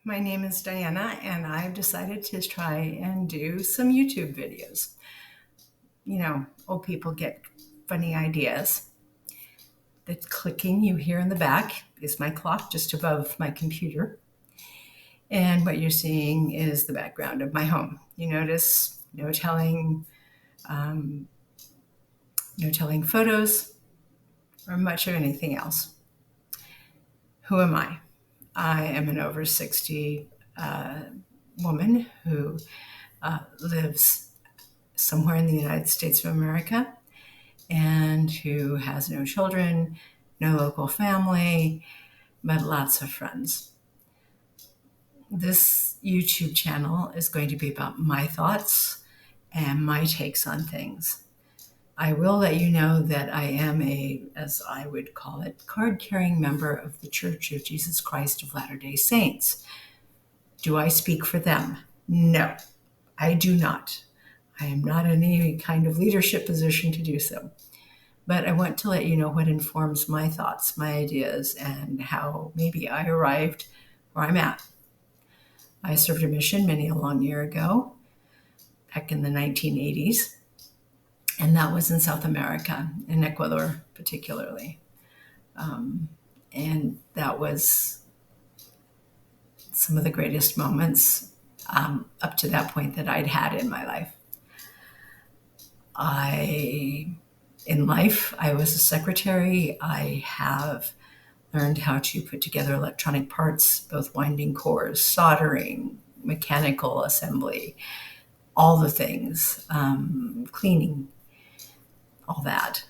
My name is Diana, and I've decided to try and do some YouTube videos. Old people get funny ideas. The clicking you hear in the back is my clock just above my computer. And what you're seeing is the background of my home. You notice um, no telling photos or much of anything else. Who am I? I am an over 60 woman who lives somewhere in the United States of America and who has no children, no local family, but lots of friends. This YouTube channel is going to be about my thoughts and my takes on things. I will let you know that I am as I would call it, card-carrying member of the Church of Jesus Christ of Latter-day Saints. Do I speak for them? No, I do not. I am not in any kind of leadership position to do so. But I want to let you know what informs my thoughts, my ideas, and how maybe I arrived where I'm at. I served a mission many a long year ago, back in the 1980s, and that was in South America, in Ecuador particularly. And that was some of the greatest moments up to that point that I'd had in my life. In life, I was a secretary. I have learned how to put together electronic parts, both winding cores, soldering, mechanical assembly, all the things, cleaning, all that.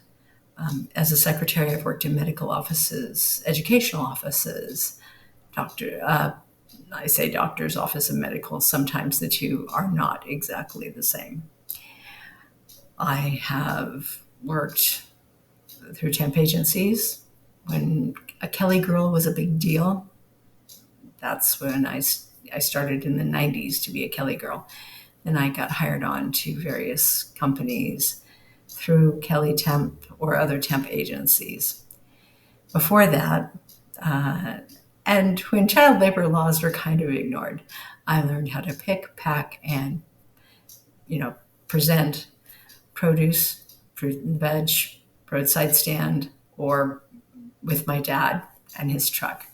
As a secretary, I've worked in medical offices, educational offices, I say doctor's office and medical. Sometimes the two are not exactly the same. I have worked through temp agencies. When a Kelly girl was a big deal, that's when I started in the 90s to be a Kelly girl. Then I got hired on to various companies through Kelly Temp or other temp agencies. Before that, and when child labor laws were kind of ignored, I learned how to pick, pack, and present produce, fruit and veg, roadside stand, or with my dad and his truck.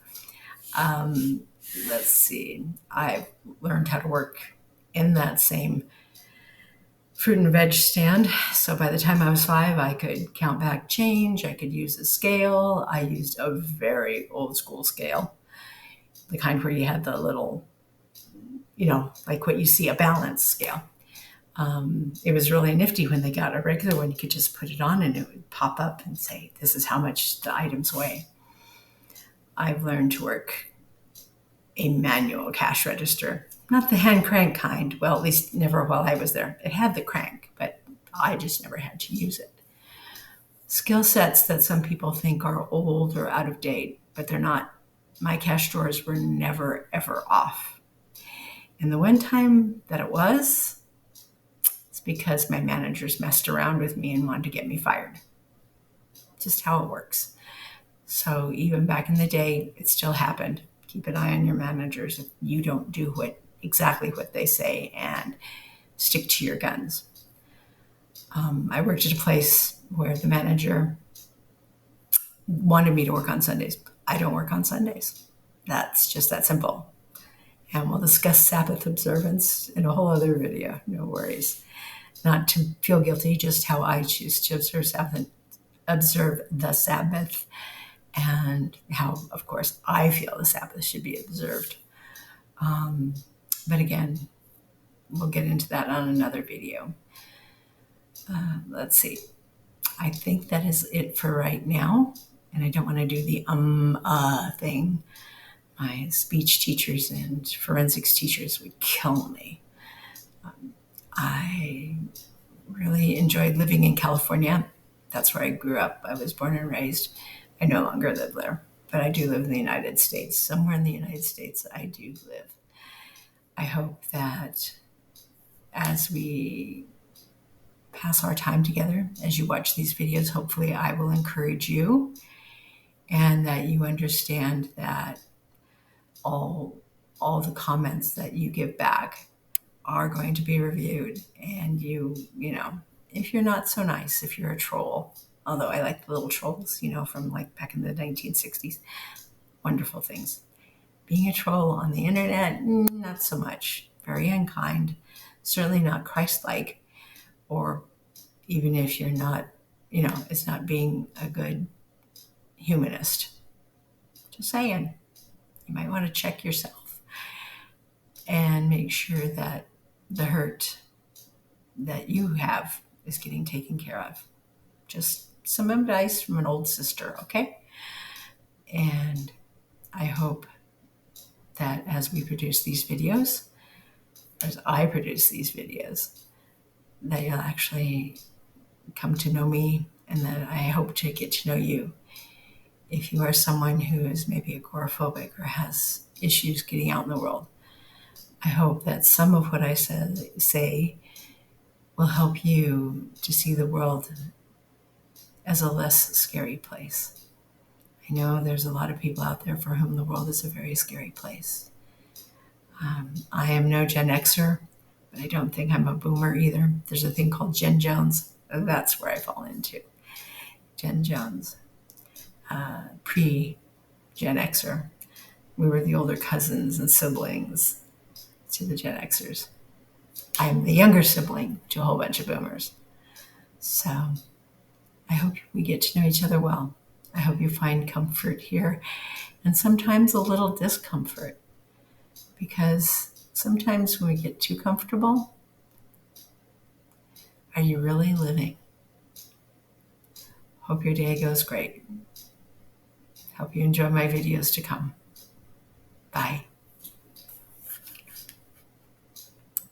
Let's see. I learned how to work in that same fruit and veg stand. So by the time I was 5, I could count back change. I could use a scale. I used a very old school scale, the kind where you had the little, like what you see, a balance scale. It was really nifty when they got a regular one. You could just put it on and it would pop up and say, this is how much the items weigh. I've learned to work a manual cash register, not the hand crank kind. Well, at least never while I was there. It had the crank, but I just never had to use it. Skill sets that some people think are old or out of date, but they're not. My cash drawers were never, ever off. And the one time that it was, it's because my managers messed around with me and wanted to get me fired. Just how it works. So even back in the day, it still happened. Keep an eye on your managers if you don't do exactly what they say, and stick to your guns. I worked at a place where the manager wanted me to work on Sundays. I don't work on Sundays. That's just that simple. And we'll discuss Sabbath observance in a whole other video. No worries. Not to feel guilty, just how I choose to observe the Sabbath, and how, of course, I feel the Sabbath should be observed. But again, we'll get into that on another video. Let's see. I think that is it for right now. And I don't want to do the thing. My speech teachers and forensics teachers would kill me. I really enjoyed living in California. That's where I grew up. I was born and raised. I no longer live there, but I do live in the United States. Somewhere in the United States, I do live. I hope that as we pass our time together, as you watch these videos, hopefully I will encourage you, and that you understand that all all the comments that you give back are going to be reviewed. And you know, if you're not so nice, if you're a troll, although I like the little trolls, you know, from like back in the 1960s, wonderful things. Being a troll on the internet, not so much. Very unkind, certainly not Christ-like, or even if you're not, you know, it's not being a good humanist. Just saying, you might want to check yourself and make sure that the hurt that you have is getting taken care of. Just some advice from an old sister, okay? And I hope that as we produce these videos, as I produce these videos, that you'll actually come to know me, and that I hope to get to know you. If you are someone who is maybe agoraphobic or has issues getting out in the world, I hope that some of what I say will help you to see the world as a less scary place. I know there's a lot of people out there for whom the world is a very scary place. I am no Gen Xer, but I don't think I'm a boomer either. There's a thing called Gen Jones. That's where I fall into. Gen Jones. Pre-Gen Xer. We were the older cousins and siblings to the Gen Xers. I'm the younger sibling to a whole bunch of boomers. So I hope we get to know each other well. I hope you find comfort here, and sometimes a little discomfort, because sometimes when we get too comfortable, are you really living? Hope your day goes great. Hope you enjoy my videos to come.